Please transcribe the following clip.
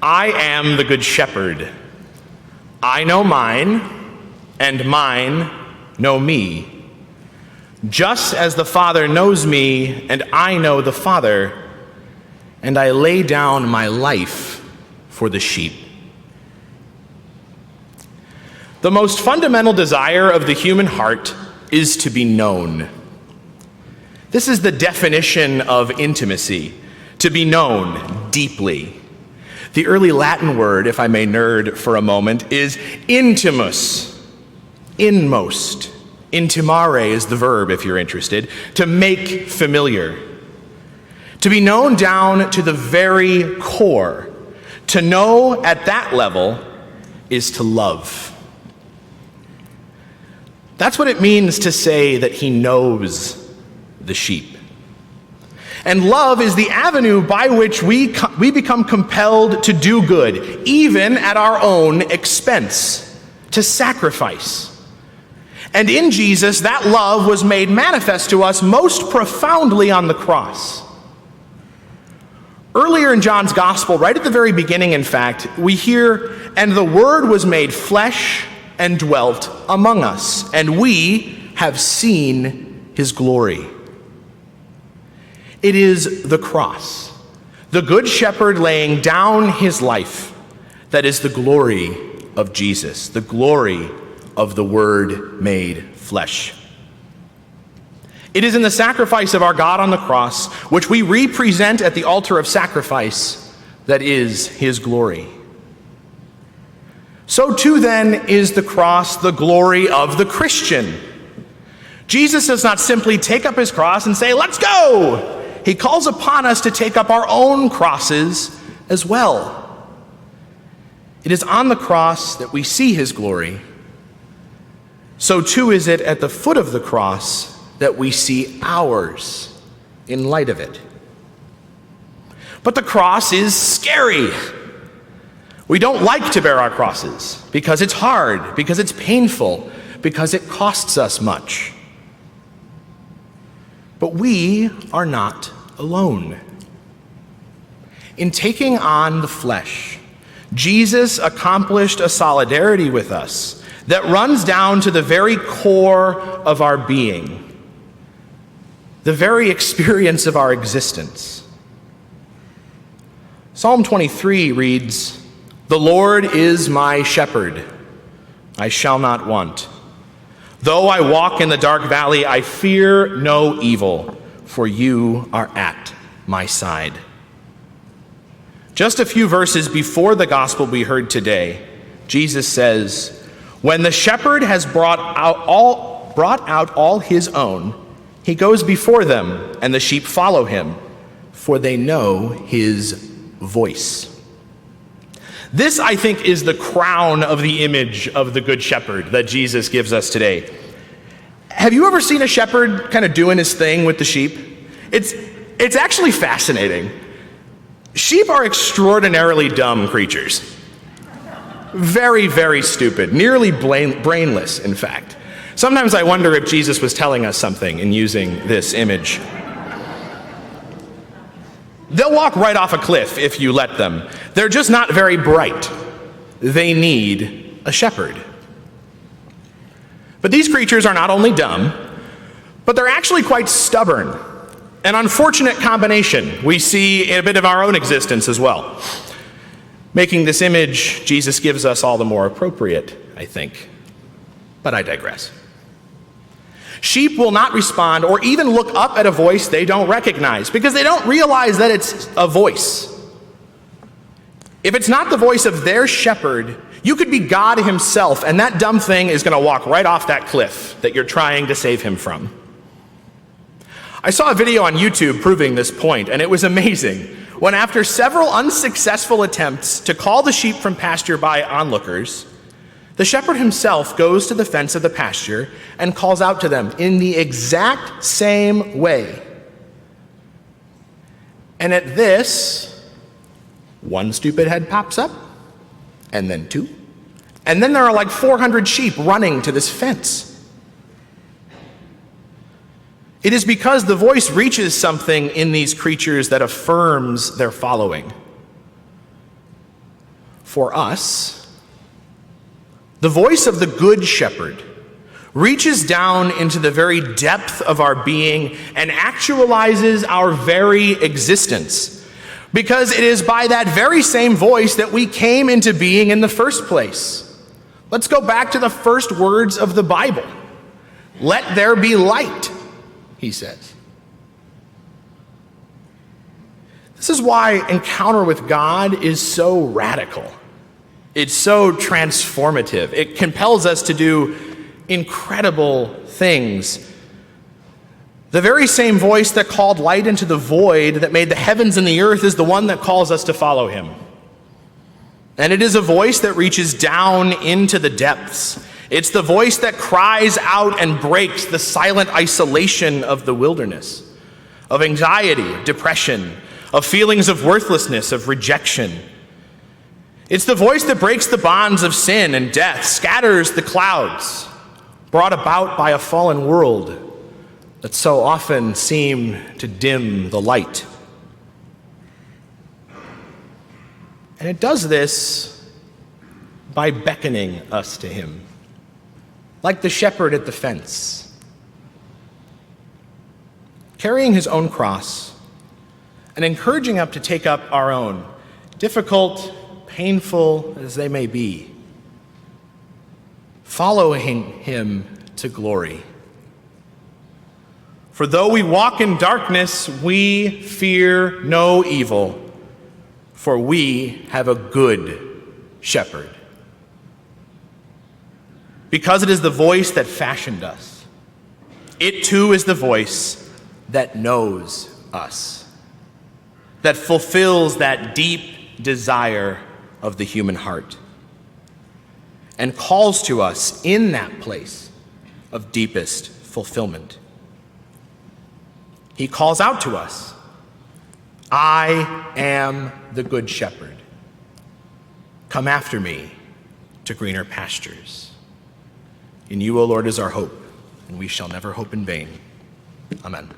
I am the good shepherd. I know mine, and mine know me. Just as the Father knows me, and I know the Father, and I lay down my life for the sheep. The most fundamental desire of the human heart is to be known. This is the definition of intimacy, to be known deeply. The early Latin word, if I may nerd for a moment, is intimus, inmost. Intimare is the verb, if you're interested, to make familiar. To be known down to the very core. To know at that level is to love. That's what it means to say that he knows the sheep. And love is the avenue by which we become compelled to do good, even at our own expense, to sacrifice. And in Jesus, that love was made manifest to us most profoundly on the cross. Earlier in John's gospel, right at the very beginning, in fact, we hear, "And the Word was made flesh and dwelt among us, and we have seen his glory." It is the cross, the Good Shepherd laying down his life, that is the glory of Jesus, the glory of the Word made flesh. It is in the sacrifice of our God on the cross, which we represent at the altar of sacrifice, that is his glory. So too then is the cross the glory of the Christian. Jesus does not simply take up his cross and say, "Let's go!" He calls upon us to take up our own crosses as well. It is on the cross that we see his glory. So too is it at the foot of the cross that we see ours in light of it. But the cross is scary. We don't like to bear our crosses because it's hard, because it's painful, because it costs us much. But we are not alone. In taking on the flesh, Jesus accomplished a solidarity with us that runs down to the very core of our being, the very experience of our existence. Psalm 23 reads, "The Lord is my shepherd, I shall not want. Though I walk in the dark valley, I fear no evil, for you are at my side." Just a few verses before the gospel we heard today, Jesus says, "When the shepherd has brought out all his own, he goes before them, and the sheep follow him, for they know his voice." This, I think, is the crown of the image of the Good Shepherd that Jesus gives us today. Have you ever seen a shepherd kind of doing his thing with the sheep? It's actually fascinating. Sheep are extraordinarily dumb creatures. Very, very stupid, nearly brainless, in fact. Sometimes I wonder if Jesus was telling us something in using this image. They'll walk right off a cliff if you let them. They're just not very bright. They need a shepherd. But these creatures are not only dumb, but they're actually quite stubborn. An unfortunate combination we see in a bit of our own existence as well. Making this image Jesus gives us all the more appropriate, I think. But I digress. Sheep will not respond or even look up at a voice they don't recognize because they don't realize that it's a voice. If it's not the voice of their shepherd, you could be God himself, and that dumb thing is going to walk right off that cliff that you're trying to save him from. I saw a video on YouTube proving this point, and it was amazing. When after several unsuccessful attempts to call the sheep from pasture by onlookers, the shepherd himself goes to the fence of the pasture and calls out to them in the exact same way. And at this, one stupid head pops up, and then two. And then there are like 400 sheep running to this fence. It is because the voice reaches something in these creatures that affirms their following. for us, the voice of the Good Shepherd reaches down into the very depth of our being and actualizes our very existence, because it is by that very same voice that we came into being in the first place. Let's go back to the first words of the Bible. Let there be light, he says. This is why encounter with God is so radical. It's so transformative. It compels us to do incredible things. The very same voice that called light into the void, that made the heavens and the earth, is the one that calls us to follow him. And it is a voice that reaches down into the depths. It's the voice that cries out and breaks the silent isolation of the wilderness, of anxiety, depression, of feelings of worthlessness, of rejection. It's the voice that breaks the bonds of sin and death, scatters the clouds brought about by a fallen world that so often seem to dim the light. And it does this by beckoning us to him, like the shepherd at the fence, carrying his own cross and encouraging us to take up our own, difficult, painful as they may be, following him to glory. For though we walk in darkness, we fear no evil, for we have a good shepherd. Because it is the voice that fashioned us, it too is the voice that knows us, that fulfills that deep desire of the human heart, and calls to us in that place of deepest fulfillment. He calls out to us, I am the good shepherd. Come after me to greener pastures. In you, O Lord, is our hope, and we shall never hope in vain. Amen.